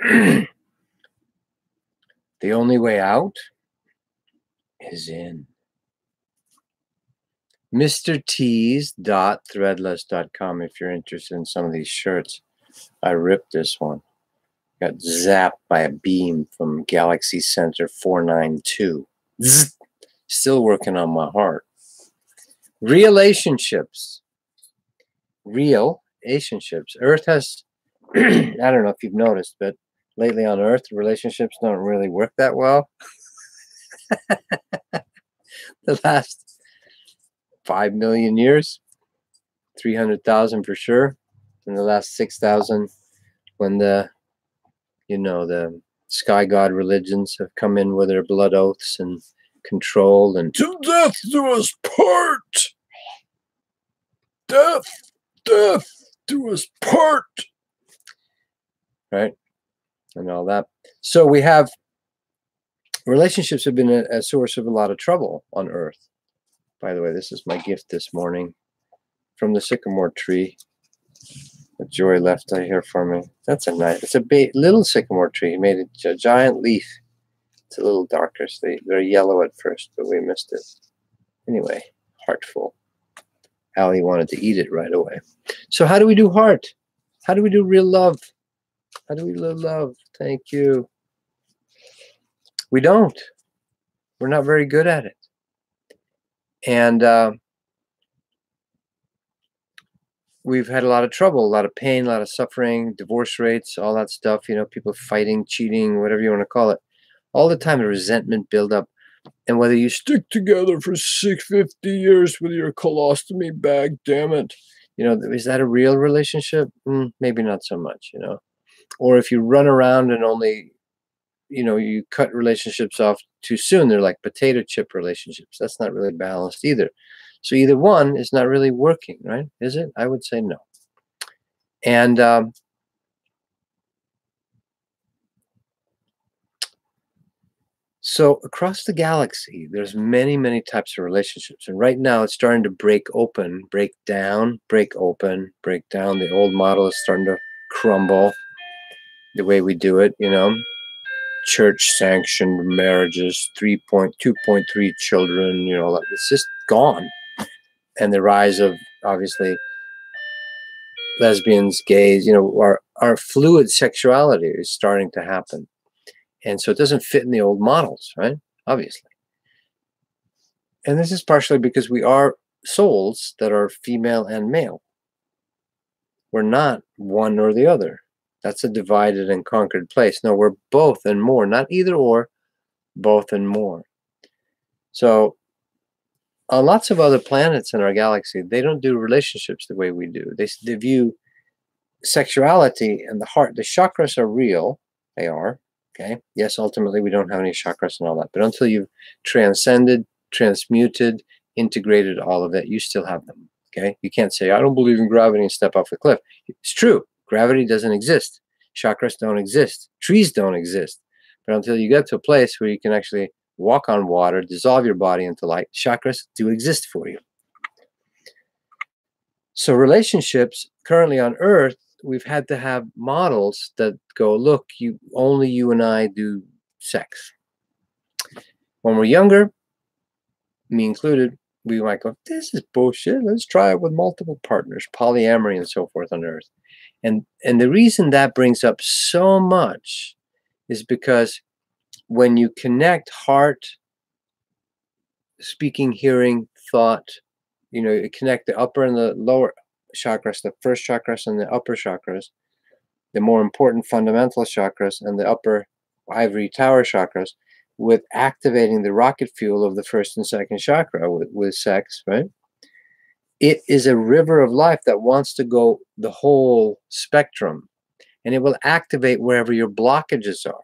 The only way out is in. MrTees.threadless.com if you're interested in some of these shirts. I ripped this one. Got zapped by a beam from Galaxy Center 492. Zzz. Still working on my heart. Real-ationships. Real-ationships. Earth has, I don't know if you've noticed, but lately on Earth, relationships don't really work that well. The last 5 million years, 300,000 for sure. In the last 6,000, when the sky god religions have come in with their blood oaths and control and till death do us part. Death do us part. Right? And all that. So we have relationships have been a source of a lot of trouble on Earth. By the way, this is my gift this morning from the sycamore tree that Joy left here for me. That's a nice, it's a little sycamore tree. He made a giant leaf. It's a little darker. So they're yellow at first, but we missed it. Anyway, heartful. Allie wanted to eat it right away. So how do we do heart? How do we do real love? How do we live love? Thank you. We don't. We're not very good at it. And we've had a lot of trouble, a lot of pain, a lot of suffering, divorce rates, all that stuff, people fighting, cheating, whatever you want to call it. All the time, the resentment build up. And whether you stick together for 50 years with your colostomy bag, damn it, is that a real relationship? Maybe not so much, Or if you run around and only, you cut relationships off too soon, they're like potato chip relationships. That's not really balanced either. So either one is not really working, right? Is it? I would say no. And so across the galaxy, there's many, many types of relationships. And right now it's starting to break open, break down, break open, break down. The old model is starting to crumble the way we do it, Church-sanctioned marriages, 2.3 children, it's just gone. And the rise of, obviously, lesbians, gays, our fluid sexuality is starting to happen. And so it doesn't fit in the old models, right? Obviously. And this is partially because we are souls that are female and male. We're not one or the other. That's a divided and conquered place. No, we're both and more, not either or, both and more. So on lots of other planets in our galaxy, they don't do relationships the way we do. They view sexuality and the heart. The chakras are real. They are. Okay. Yes, ultimately, we don't have any chakras and all that. But until you've transcended, transmuted, integrated all of it, you still have them. Okay. You can't say, I don't believe in gravity and step off the cliff. It's true. Gravity doesn't exist. Chakras don't exist. Trees don't exist. But until you get to a place where you can actually walk on water, dissolve your body into light, chakras do exist for you. So relationships currently on Earth, we've had to have models that go, look, only you and I do sex. When we're younger, me included, we might go, this is bullshit. Let's try it with multiple partners, polyamory and so forth on Earth. And the reason that brings up so much is because when you connect heart, speaking, hearing, thought, you connect the upper and the lower chakras, the first chakras and the upper chakras, the more important fundamental chakras and the upper ivory tower chakras, with activating the rocket fuel of the first and second chakra with sex, right? It is a river of life that wants to go the whole spectrum, and it will activate wherever your blockages are.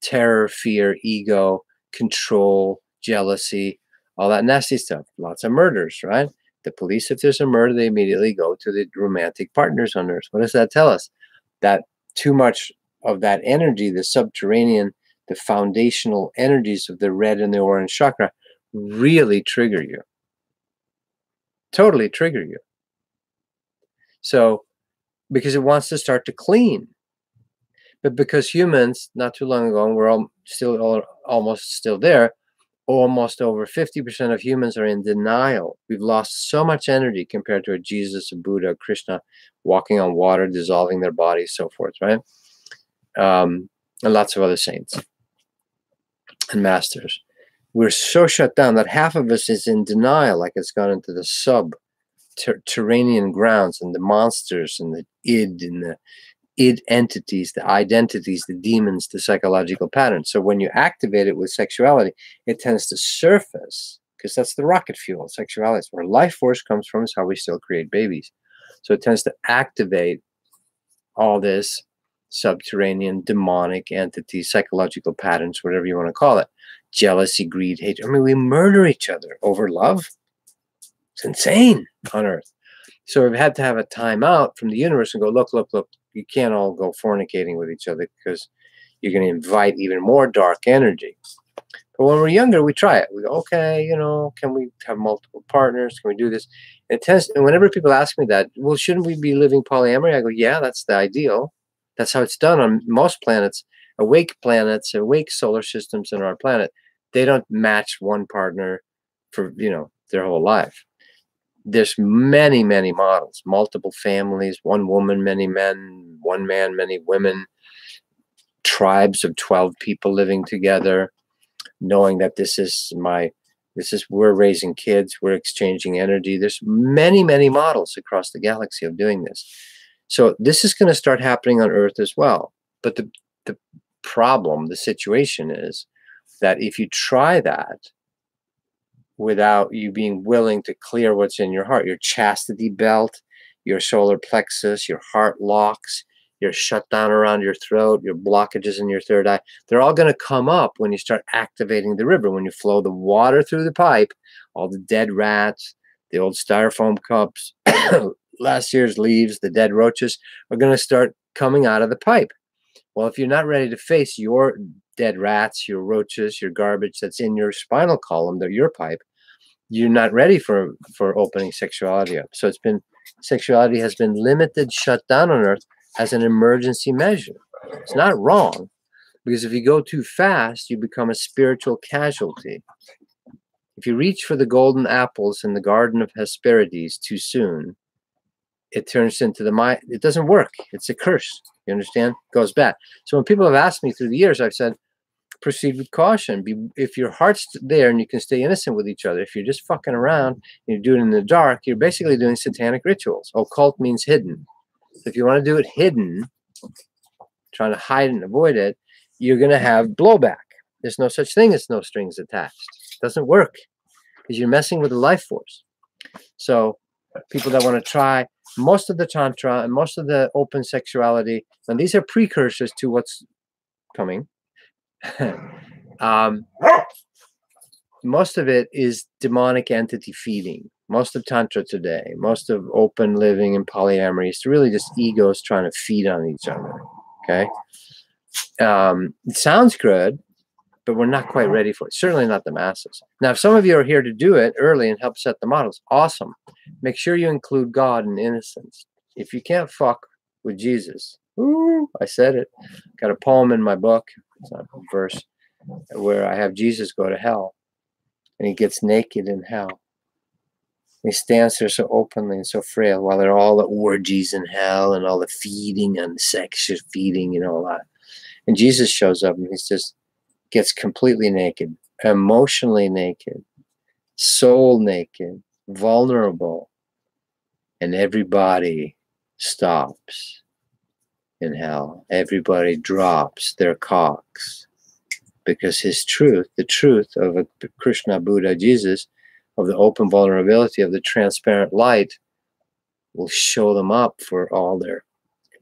Terror, fear, ego, control, jealousy, all that nasty stuff. Lots of murders, right? The police, if there's a murder, they immediately go to the romantic partners on Earth. What does that tell us? That too much of that energy, the subterranean, the foundational energies of the red and the orange chakra really trigger you. Totally trigger you. So, because it wants to start to clean. But because humans, not too long ago, we're almost still there, almost over 50% of humans are in denial. We've lost so much energy compared to a Jesus, a Buddha, a Krishna, walking on water, dissolving their bodies, so forth, right? And lots of other saints and masters. We're so shut down that half of us is in denial, like it's gone into the subterranean grounds and the monsters and the id entities, the identities, the demons, the psychological patterns. So when you activate it with sexuality, it tends to surface, because that's the rocket fuel. Sexuality is where life force comes from, is how we still create babies. So it tends to activate all this subterranean demonic entities, psychological patterns, whatever you want to call it. Jealousy, greed, hatred. I mean, we murder each other over love. It's insane on Earth. So we've had to have a time out from the universe and go, look, you can't all go fornicating with each other, because you're going to invite even more dark energy. But when we're younger, we try it. We go, okay, can we have multiple partners? Can we do this? And whenever people ask me that, well, shouldn't we be living polyamory? I go, yeah, that's the ideal. That's how it's done on most planets, awake solar systems in our planet. They don't match one partner for, their whole life. There's many, many models, multiple families, one woman, many men, one man, many women, tribes of 12 people living together, knowing that we're raising kids, we're exchanging energy. There's many, many models across the galaxy of doing this. So this is going to start happening on Earth as well. But the problem, the situation is that if you try that without you being willing to clear what's in your heart, your chastity belt, your solar plexus, your heart locks, your shutdown around your throat, your blockages in your third eye, they're all going to come up when you start activating the river, when you flow the water through the pipe. All the dead rats, the old styrofoam cups, last year's leaves, the dead roaches are going to start coming out of the pipe. Well, if you're not ready to face your dead rats, your roaches, your garbage that's in your spinal column, your pipe, you're not ready for opening sexuality up. So sexuality has been limited, shut down on Earth as an emergency measure. It's not wrong, because if you go too fast, you become a spiritual casualty. If you reach for the golden apples in the Garden of Hesperides too soon, it turns into it doesn't work. It's a curse. You understand? It goes bad. So when people have asked me through the years, I've said, proceed with caution. If your heart's there and you can stay innocent with each other, if you're just fucking around and you're doing it in the dark, you're basically doing satanic rituals. Occult means hidden. So if you want to do it hidden, trying to hide and avoid it, you're going to have blowback. There's no such thing as no strings attached. It doesn't work, because you're messing with the life force. So people that want to try most of the tantra and most of the open sexuality, and these are precursors to what's coming. Most of it is demonic entity feeding. Most of tantra today, most of open living and polyamory is really just egos trying to feed on each other. Okay, it sounds good, but we're not quite ready for it. Certainly not the masses. Now, if some of you are here to do it early and help set the models, awesome. Make sure you include God and innocence. If you can't fuck with Jesus, ooh, I said it. Got a poem in my book, it's not a verse, where I have Jesus go to hell, and he gets naked in hell. He stands there so openly and so frail, while there are all the orgies in hell and all the feeding and sexual feeding and all that. And Jesus shows up, and he's just gets completely naked, emotionally naked, soul naked, vulnerable, and everybody stops in hell. Everybody drops their cocks, because his truth, the truth of a Krishna, Buddha, Jesus, of the open vulnerability of the transparent light, will show them up for all their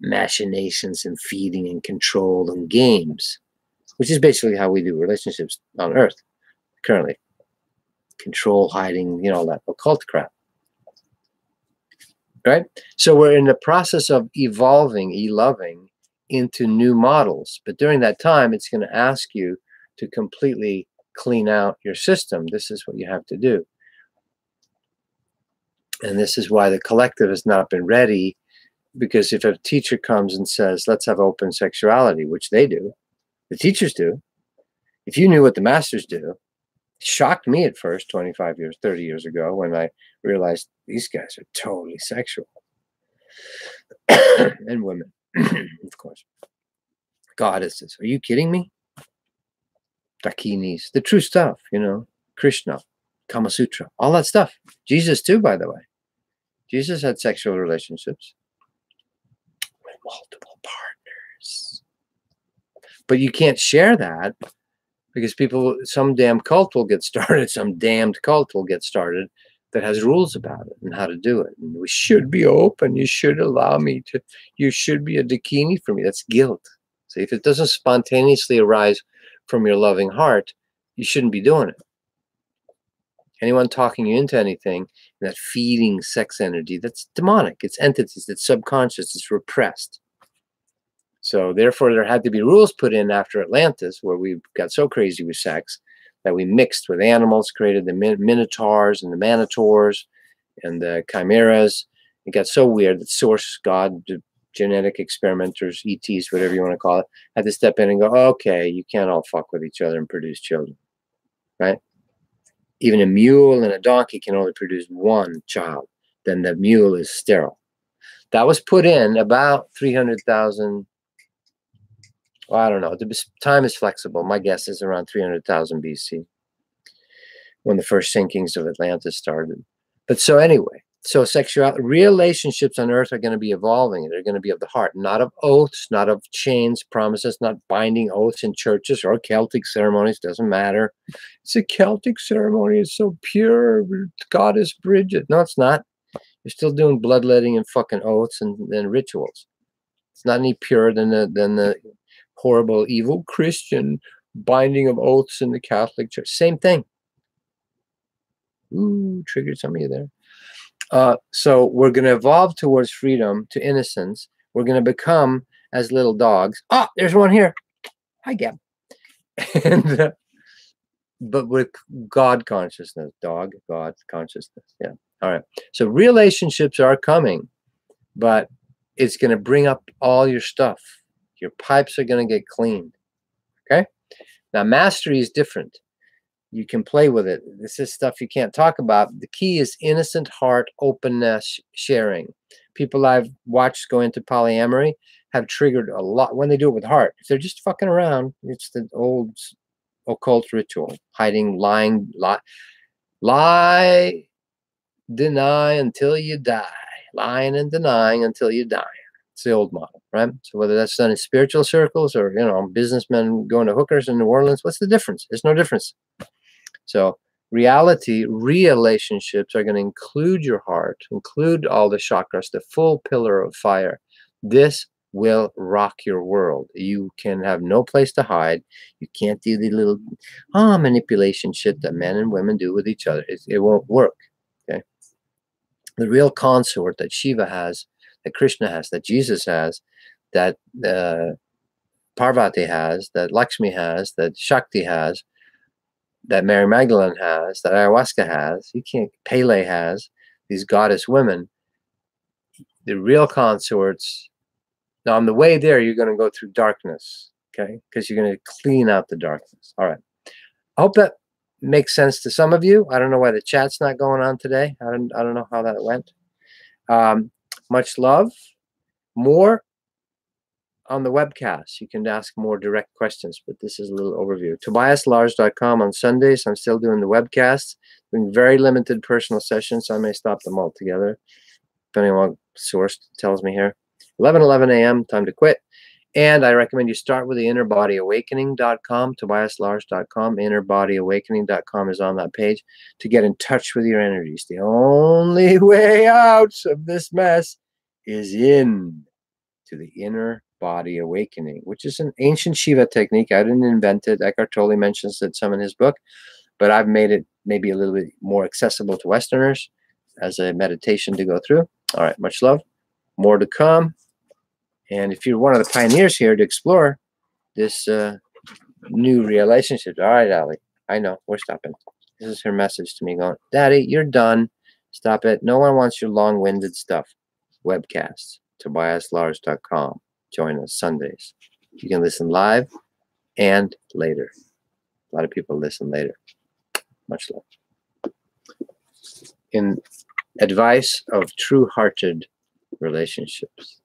machinations and feeding and control and games, which is basically how we do relationships on Earth currently. Control, hiding, all that occult crap. Right? So we're in the process of evolving, eloving into new models. But during that time, it's going to ask you to completely clean out your system. This is what you have to do. And this is why the collective has not been ready Because if a teacher comes and says, let's have open sexuality, which they do, the teachers do, if you knew what the masters do, it shocked me at first 25 years, 30 years ago when I realized these guys are totally sexual. And women, of course. Goddesses. Are you kidding me? Dakinis, the true stuff, you know, Krishna, Kama Sutra, all that stuff. Jesus too, by the way. Jesus had sexual relationships with multiple partners. But you can't share that because people, some damn cult will get started, some damned cult will get started that has rules about it and how to do it. And we should be open. You should allow me to, you should be a dakini for me. That's guilt. See, if it doesn't spontaneously arise from your loving heart, you shouldn't be doing it. Anyone talking you into anything, that feeding sex energy, that's demonic. It's entities, it's subconscious, it's repressed. So therefore, there had to be rules put in after Atlantis, where we got so crazy with sex that we mixed with animals, created the minotaurs and the manitors and the chimeras. It got so weird that Source God, the genetic experimenters, ETs, whatever you want to call it, had to step in and go, okay, you can't all fuck with each other and produce children, right? Even a mule and a donkey can only produce one child. Then the mule is sterile. That was put in about 300,000. Well, I don't know. The time is flexible. My guess is around 300,000 BC when the first sinkings of Atlantis started. But so anyway, so sexuality, relationships on earth are going to be evolving. They're going to be of the heart, not of oaths, not of chains, promises, not binding oaths in churches or Celtic ceremonies. Doesn't matter. It's a Celtic ceremony. It's so pure. Goddess Bridget. No, it's not. You're still doing bloodletting and fucking oaths and rituals. It's not any purer than the horrible, evil Christian binding of oaths in the Catholic Church. Same thing. Ooh, triggered some of you there. So we're going to evolve towards freedom, to innocence. We're going to become as little dogs. Ah, there's one here. Hi, Gab. And, but with God consciousness, God consciousness. Yeah. All right. So relationships are coming, but it's going to bring up all your stuff. Your pipes are going to get cleaned. Okay. Now, mastery is different. You can play with it. This is stuff you can't talk about. The key is innocent heart, openness, sharing. People I've watched go into polyamory have triggered a lot when they do it with heart. If they're just fucking around, it's the old occult ritual, hiding, lying, lie, deny until you die, lying and denying until you die. It's the old model, right? So whether that's done in spiritual circles or, you know, businessmen going to hookers in New Orleans, what's the difference? There's no difference. So reality, relationships are going to include your heart, include all the chakras, the full pillar of fire. This will rock your world. You can have no place to hide. You can't do the little manipulation shit that men and women do with each other. It won't work. Okay. The real consort that Shiva has, that Krishna has, that Jesus has, that Parvati has, that Lakshmi has, that Shakti has, that Mary Magdalene has, that ayahuasca has, Pele has, these goddess women, the real consorts. Now, on the way there, you're going to go through darkness, okay? Because you're going to clean out the darkness. All right. I hope that makes sense to some of you. I don't know why the chat's not going on today. I don't know how that went. Much love. More on the webcast. You can ask more direct questions, but this is a little overview. TobiasLars.com on Sundays. I'm still doing the webcasts, doing very limited personal sessions. So I may stop them altogether, depending on what source tells me here. 11 a.m., time to quit. And I recommend you start with the innerbodyawakening.com, TobiasLars.com. Innerbodyawakening.com is on that page to get in touch with your energies. The only way out of this mess is in to the inner body awakening, which is an ancient Shiva technique. I didn't invent it. Eckhart Tolle mentions it some in his book, but I've made it maybe a little bit more accessible to Westerners as a meditation to go through. All right, much love. More to come. And if you're one of the pioneers here to explore this new relationship, all right, Allie, I know, we're stopping. This is her message to me going, Daddy, you're done. Stop it. No one wants your long-winded stuff. Webcasts. tobiaslars.com. Join us Sundays. You can listen live and later. A lot of people listen later. Much love. In advice of true-hearted relationships.